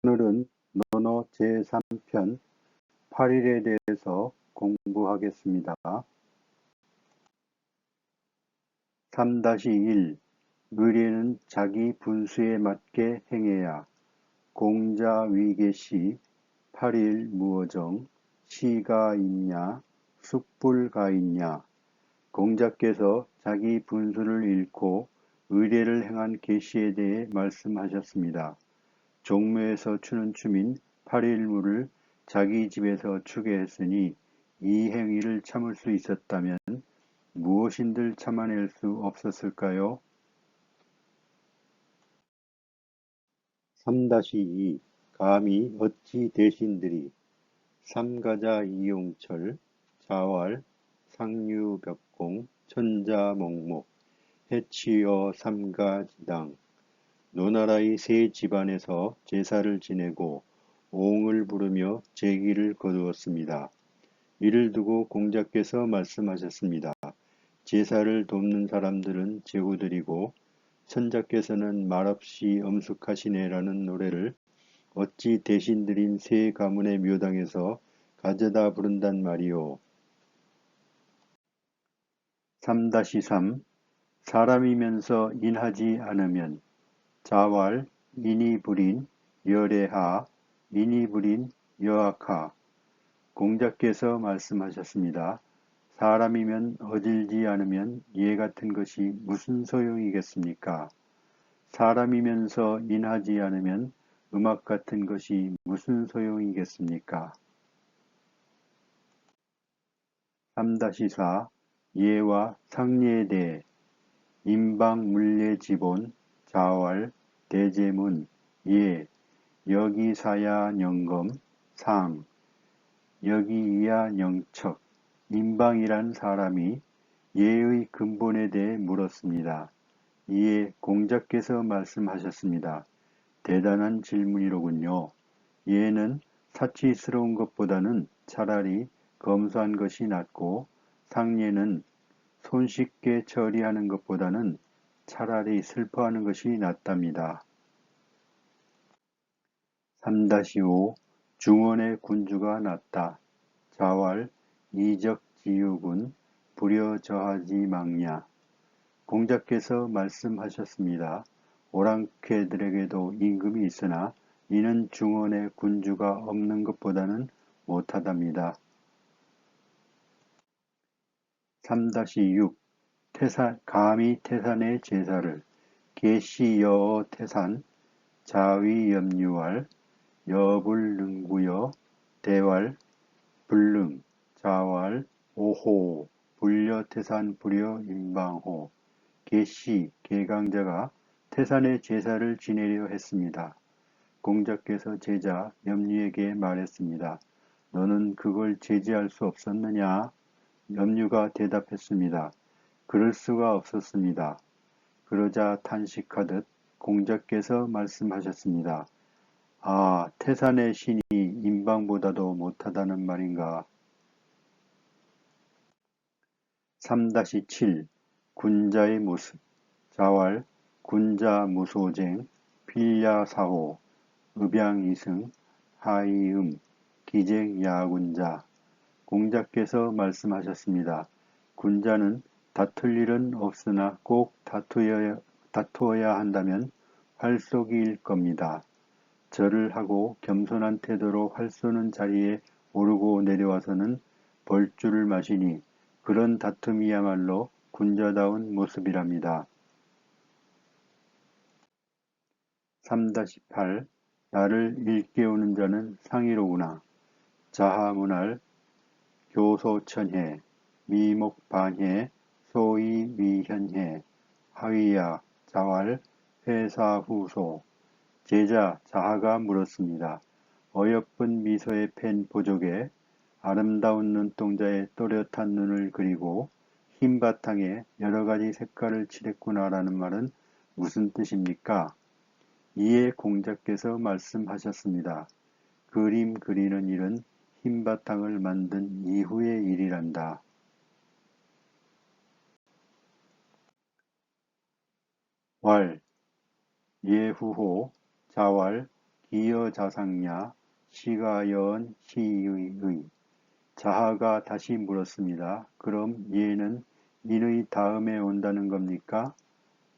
오늘은 논어 제3편 8일에 대해서 공부하겠습니다. 3-1 의례는 자기 분수에 맞게 행해야. 공자위계시 8일 무어정 시가 있냐 숙불가 있냐. 공자께서 자기 분수를 잃고 의례를 행한 계시에 대해 말씀하셨습니다. 종묘에서 추는 춤인 8일무를 자기 집에서 추게 했으니 이 행위를 참을 수 있었다면 무엇인들 참아낼 수 없었을까요? 3-2 감히 어찌 대신들이. 삼가자 이용철 자왈 상류벽공 천자목목 해치어 삼가지당. 노나라의 세 집안에서 제사를 지내고 옹을 부르며 제기를 거두었습니다. 이를 두고 공자께서 말씀하셨습니다. 제사를 돕는 사람들은 제후들이고 선자께서는 말없이 엄숙하시네라는 노래를 어찌 대신들인 세 가문의 묘당에서 가져다 부른단 말이오. 3-3 사람이면서 인하지 않으면. 자왈 인이불인 열애하 인이불인 여악하. 공자께서 말씀하셨습니다. 사람이면 어질지 않으면 예 같은 것이 무슨 소용이겠습니까? 사람이면서 인하지 않으면 음악 같은 것이 무슨 소용이겠습니까? 3-4 예와 상례에 대해. 임방문례지본 자왈 대제문 예 여기사야 영검 상 여기이야 영척. 임방이란 사람이 예의 근본에 대해 물었습니다. 이에 공자께서 말씀하셨습니다. 대단한 질문이로군요. 예는 사치스러운 것보다는 차라리 검소한 것이 낫고 상례는 손쉽게 처리하는 것보다는 차라리 슬퍼하는 것이 낫답니다. 3-5 중원의 군주가 낫다. 자왈 이적지육은 불여저하지 망냐. 공자께서 말씀하셨습니다. 오랑캐들에게도 임금이 있으나 이는 중원의 군주가 없는 것보다는 못하답니다. 3-6 감히 태산의 제사를. 계시여어 태산 자위염유왈 여불능구여 대왈 불능 자왈 오호 불려태산 불여 임방호. 계시 계강자가 태산의 제사를 지내려 했습니다. 공자께서 제자 염유에게 말했습니다. 너는 그걸 제지할 수 없었느냐? 염유가 대답했습니다. 그럴 수가 없었습니다. 그러자 탄식하듯 공자께서 말씀하셨습니다. 아, 태산의 신이 임방보다도 못하다는 말인가. 3-7 군자의 모습. 자왈 군자무소쟁 필야사호 읍양이승 하이음 기쟁야군자. 공자께서 말씀하셨습니다. 군자는 다툴 일은 없으나 꼭 다투어야 한다면 활쏘기일 겁니다. 절을 하고 겸손한 태도로 활쏘는 자리에 오르고 내려와서는 벌주를 마시니 그런 다툼이야말로 군자다운 모습이랍니다. 3-8 나를 일깨우는 자는 상의로구나. 자하문할 교소천해 미목반해 소이미현해 하위야 자왈 회사후소. 제자 자하가 물었습니다. 어여쁜 미소에 팬 보조개 아름다운 눈동자에 또렷한 눈을 그리고 흰 바탕에 여러 가지 색깔을 칠했구나라는 말은 무슨 뜻입니까? 이에 공자께서 말씀하셨습니다. 그림 그리는 일은 흰 바탕을 만든 이후의 일이란다. 왈 예후호 자왈 기여자상냐 시가 여언 시의. 자하가 다시 물었습니다. 그럼 얘는 인의 다음에 온다는 겁니까?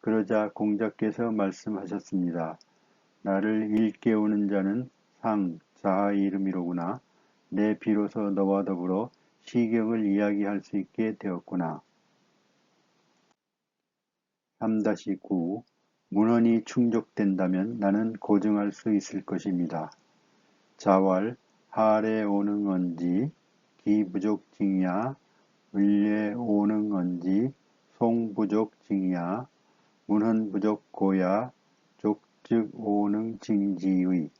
그러자 공자께서 말씀하셨습니다. 나를 일깨우는 자는 상, 자하의 이름이로구나. 내 비로소 너와 더불어 시경을 이야기할 수 있게 되었구나. 3-9 문헌이 충족된다면 나는 고증할 수 있을 것입니다. 자왈 하래 오능언지 기부족징야 을례 오능언지 송부족징야 문헌부족 고야 족즉 오능징지의.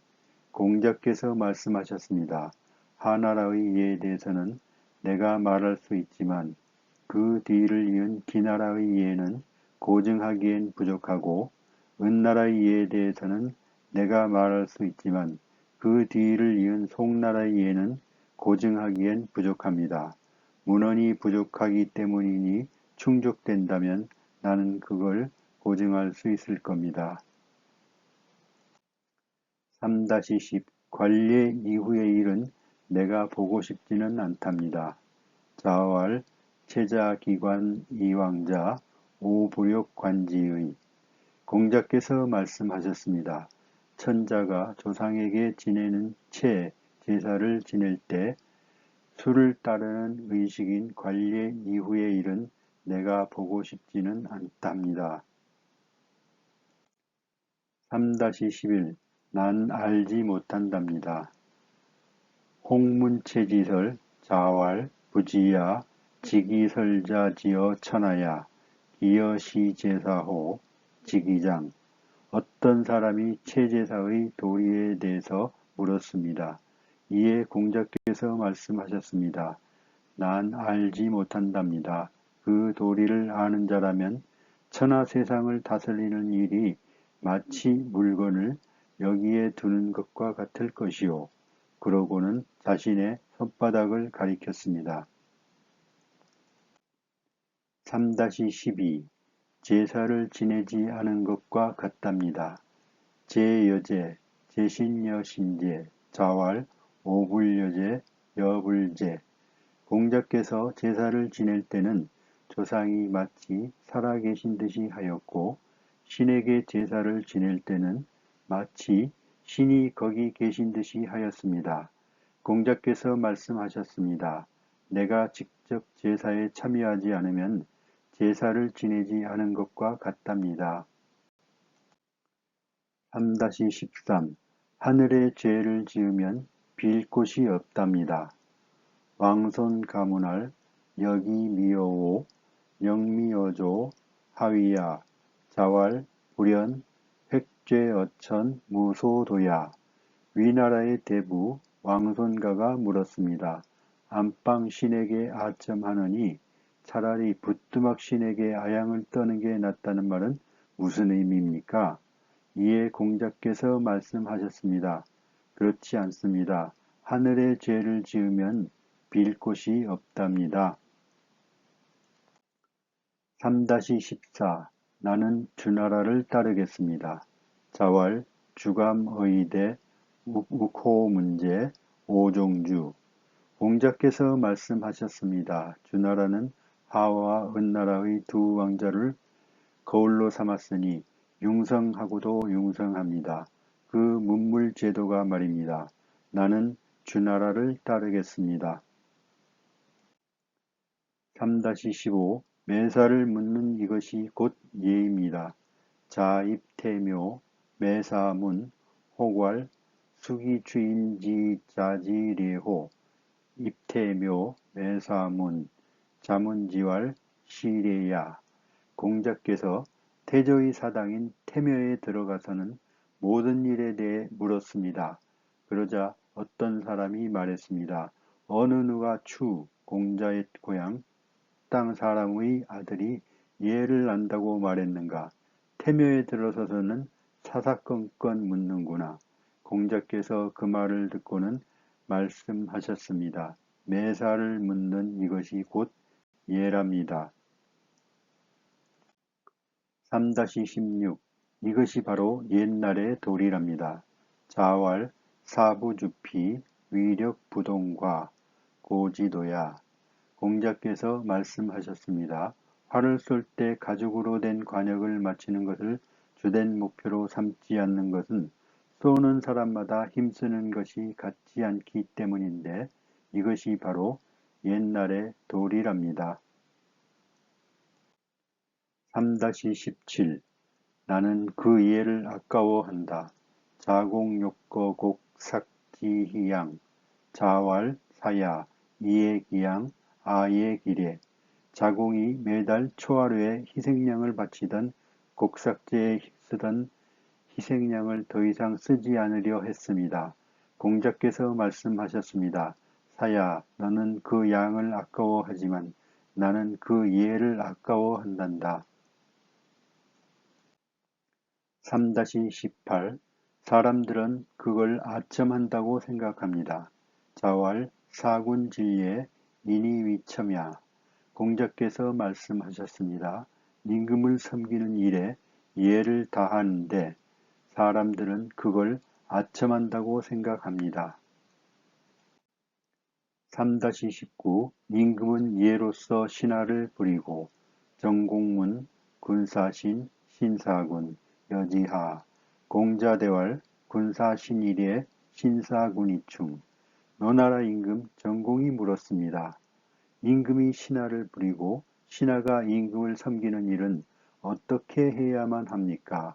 공자께서 말씀하셨습니다. 하나라의 예에 대해서는 내가 말할 수 있지만 그 뒤를 이은 기나라의 예는 고증하기엔 부족하고 은나라의 예에 대해서는 내가 말할 수 있지만 그 뒤를 이은 송나라의 예는 고증하기엔 부족합니다. 문헌이 부족하기 때문이니 충족된다면 나는 그걸 고증할 수 있을 겁니다. 3-10 관례 이후의 일은 내가 보고 싶지는 않답니다. 자왈 체자기관 이왕자 오부력 관지의. 공자께서 말씀하셨습니다. 천자가 조상에게 지내는 제사를 지낼 때 수를 따르는 의식인 관례 이후의 일은 내가 보고 싶지는 않답니다. 3-11 난 알지 못한답니다. 홍문체지설 자왈 부지야 지기설자지어 천하야 기여시제사호 지기장. 어떤 사람이 체제사의 도리에 대해서 물었습니다. 이에 공자께서 말씀하셨습니다. 난 알지 못한답니다. 그 도리를 아는 자라면 천하 세상을 다스리는 일이 마치 물건을 여기에 두는 것과 같을 것이요. 그러고는 자신의 손바닥을 가리켰습니다. 3-12 제사를 지내지 않은 것과 같답니다. 제여제, 제신여신제, 자왈, 오불여제, 여불제. 공자께서 제사를 지낼 때는 조상이 마치 살아계신 듯이 하였고 신에게 제사를 지낼 때는 마치 신이 거기 계신 듯이 하였습니다. 공자께서 말씀하셨습니다. 내가 직접 제사에 참여하지 않으면 제사를 지내지 않은 것과 같답니다. 3-13 하늘에 죄를 지으면 빌 곳이 없답니다. 왕손 가문할 여기 미어오 영미어조 하위야 자왈 불연 획죄어천 무소도야. 위나라의 대부 왕손가가 물었습니다. 안방 신에게 아첨하느니 차라리 부뚜막 신에게 아양을 떠는 게 낫다는 말은 무슨 의미입니까? 이에 공자께서 말씀하셨습니다. 그렇지 않습니다. 하늘에 죄를 지으면 빌 곳이 없답니다. 3-14 나는 주나라를 따르겠습니다. 자왈 주감의대 욱호문제 오종주. 공자께서 말씀하셨습니다. 주나라는 하와 은나라의 두 왕자를 거울로 삼았으니 융성하고도 융성합니다. 그 문물제도가 말입니다. 나는 주나라를 따르겠습니다. 3-15 매사를 묻는 이것이 곧 예입니다. 자입태묘 매사문 호괄 수기추인지자지례호 입태묘 매사문 자문지왈 시례야. 공자께서 태조의 사당인 태묘에 들어가서는 모든 일에 대해 물었습니다. 그러자 어떤 사람이 말했습니다. 어느 누가 추 공자의 고향 땅 사람의 아들이 예를 안다고 말했는가. 태묘에 들어서서는 사사건건 묻는구나. 공자께서 그 말을 듣고는 말씀하셨습니다. 매사를 묻는 이것이 곧 예랍니다. 3-16 이것이 바로 옛날의 도리랍니다. 자왈 사부주피 위력부동과 고지도야. 공자께서 말씀하셨습니다. 활을 쏠 때 가죽으로 된 관역을 맞추는 것을 주된 목표로 삼지 않는 것은 쏘는 사람마다 힘쓰는 것이 같지 않기 때문인데 이것이 바로 옛날의 도리랍니다. 3-17 나는 그 이해를 아까워한다. 자공욕거곡삭지희양 자왈 사야 이해기양 아예기례 자공이 매달 초하루에 희생양을 바치던 곡삭제에 쓰던 희생양을 더 이상 쓰지 않으려 했습니다. 공자께서 말씀하셨습니다. 사야, 너는 그 양을 아까워하지만 나는 그 이해를 아까워한단다. 3-18 사람들은 그걸 아첨한다고 생각합니다. 자왈 사군진리에 인이위첨야 공자께서 말씀하셨습니다. 임금을 섬기는 일에 예를 다하는데 사람들은 그걸 아첨한다고 생각합니다. 3-19 임금은 예로서 신하를 부리고 정공문, 군사신, 신사군, 여지하, 공자대왈, 군사신일에 신사군이충 너나라 임금 정공이 물었습니다. 임금이 신하를 부리고 신하가 임금을 섬기는 일은 어떻게 해야만 합니까?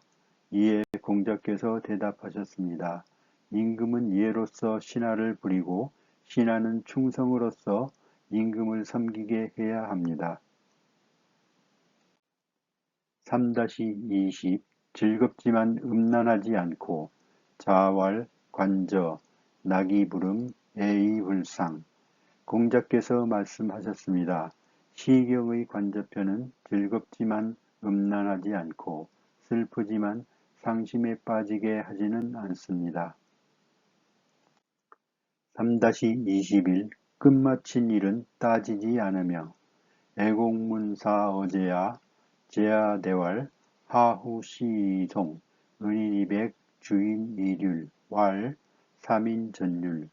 이에 공자께서 대답하셨습니다. 임금은 예로서 신하를 부리고 신하는 충성으로서 임금을 섬기게 해야 합니다. 3-20 즐겁지만 음란하지 않고 자왈, 관저, 낙이부름, 애이불상 공자께서 말씀하셨습니다. 시경의 관저편은 즐겁지만 음란하지 않고 슬프지만 상심에 빠지게 하지는 않습니다. 3-21 끝마친 일은 따지지 않으며 애공문사 어제야 제야대왈 하후시송 은인이백 주인이률 왈 삼인전율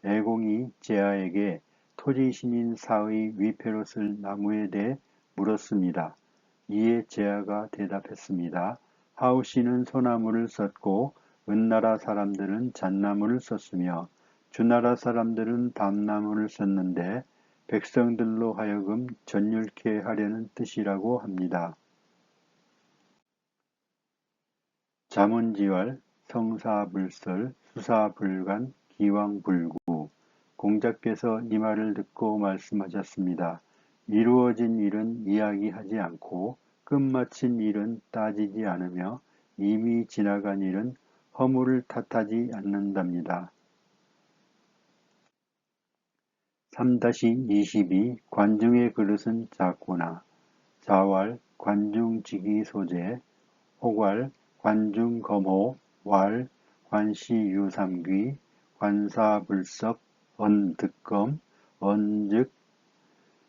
애공이 제야에게 토지신인 사의 위패로 쓸 나무에 대해 물었습니다. 이에 제야가 대답했습니다. 하우씨는 소나무를 썼고 은나라 사람들은 잣나무를 썼으며 주나라 사람들은 담나무를 썼는데 백성들로 하여금 전율케 하려는 뜻이라고 합니다. 자문지왈, 성사불설, 수사불간, 기왕불구 공자께서 이 말을 듣고 말씀하셨습니다. 이루어진 일은 이야기하지 않고 끝마친 일은 따지지 않으며 이미 지나간 일은 허물을 탓하지 않는답니다. 3-22 관중의 그릇은 작구나. 자왈 관중직위 소재 호괄 관중검호 왈 관시유삼귀 관사불섭 언득검 언즉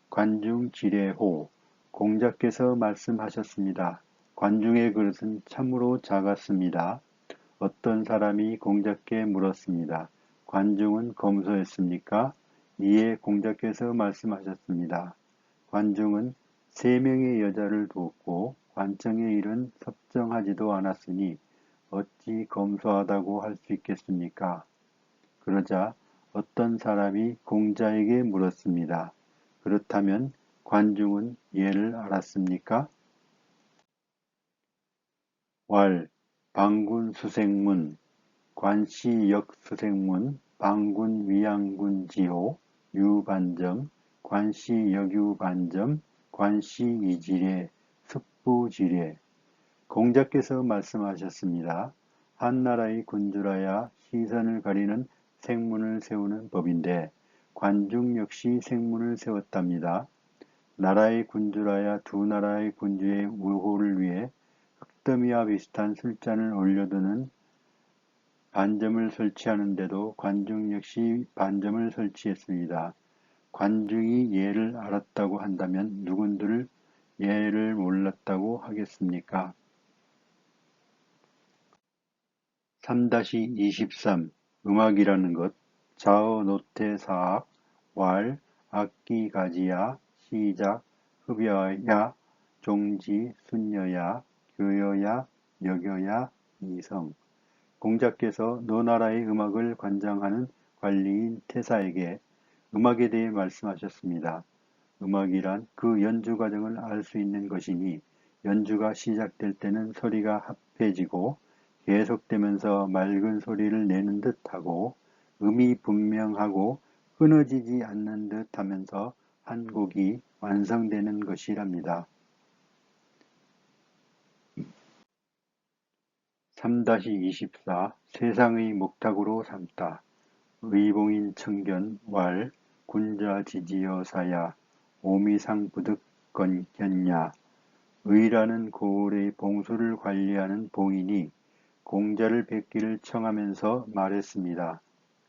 관중지례호 공자께서 말씀하셨습니다. 관중의 그릇은 참으로 작았습니다. 어떤 사람이 공자께 물었습니다. 관중은 검소했습니까? 이에 공자께서 말씀하셨습니다. 관중은 3명의 여자를 두었고 관청의 일은 섭정하지도 않았으니 어찌 검소하다고 할 수 있겠습니까? 그러자 어떤 사람이 공자에게 물었습니다. 그렇다면 관중은 예를 알았습니까? 왈 방군수색문 관시역수색문 방군위양군지호 유반점 관시역유반점 관시이지례 습부지례 공자께서 말씀하셨습니다. 한나라의 군주라야 시선을 가리는 색문을 세우는 법인데 관중 역시 색문을 세웠답니다. 나라의 군주라야 두 나라의 군주의 우호를 위해 흙더미와 비슷한 술잔을 올려두는 반점을 설치하는데도 관중 역시 반점을 설치했습니다. 관중이 예를 알았다고 한다면 누군들 예를 몰랐다고 하겠습니까? 3-23 음악이라는 것 자어 노태 사악 왈 악기 가지야 시작 흡여야 종지 순여야 교여야 여겨야 이성 공자께서 노나라의 음악을 관장하는 관리인 태사에게 음악에 대해 말씀하셨습니다. 음악이란 그 연주 과정을 알 수 있는 것이니 연주가 시작될 때는 소리가 합해지고 계속되면서 맑은 소리를 내는 듯하고 음이 분명하고 끊어지지 않는 듯하면서 한 곡이 완성되는 것이랍니다. 3-24 세상의 목탁으로 삼다. 의봉인 청견 왈 군자지지여사야 오미상부득건견야 의라는 고을의 봉수를 관리하는 봉인이 공자를 뵙기를 청하면서 말했습니다.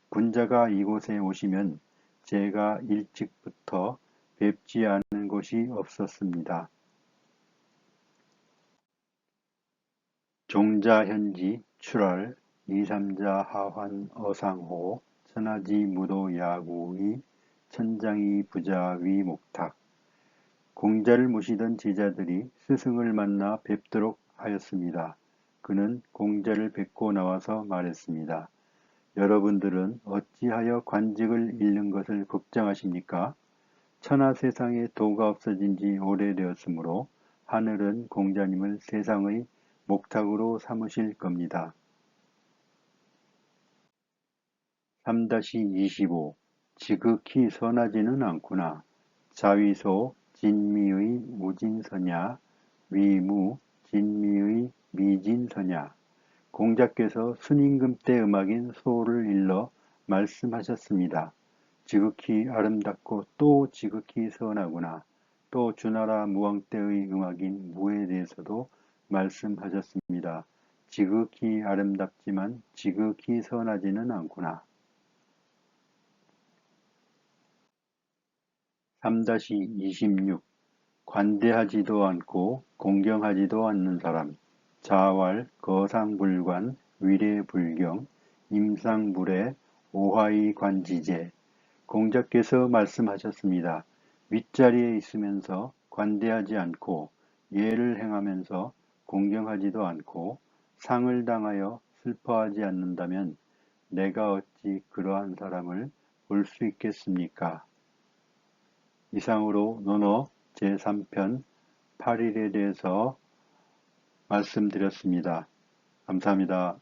군자가 이곳에 오시면 제가 일찍부터 뵙지 않은 곳이 없었습니다. 종자현지 출할 이삼자 하환 어상호 천하지 무도 야구이 천장이 부자 위 목탁 공자를 모시던 제자들이 스승을 만나 뵙도록 하였습니다. 그는 공자를 뵙고 나와서 말했습니다. 여러분들은 어찌하여 관직을 잃는 것을 걱정하십니까? 천하 세상에 도가 없어진 지 오래되었으므로 하늘은 공자님을 세상의 목탁으로 삼으실 겁니다. 3-25 지극히 선하지는 않구나. 자위소 진미의 무진서냐 위무 진미의 미진서냐 공자께서 순임금 때 음악인 소를 일러 말씀하셨습니다. 지극히 아름답고 또 지극히 선하구나. 또 주나라 무왕 때의 음악인 무에 대해서도 말씀하셨습니다. 지극히 아름답지만 지극히 선하지는 않구나. 3-26 관대하지도 않고 공경하지도 않는 사람 자왈 거상불관 위례불경 임상불에 오하이관지제 공자께서 말씀하셨습니다. 윗자리에 있으면서 관대하지 않고 예를 행하면서 공경하지도 않고 상을 당하여 슬퍼하지 않는다면 내가 어찌 그러한 사람을 볼 수 있겠습니까? 이상으로 논어 제3편 8일에 대해서 말씀드렸습니다. 감사합니다.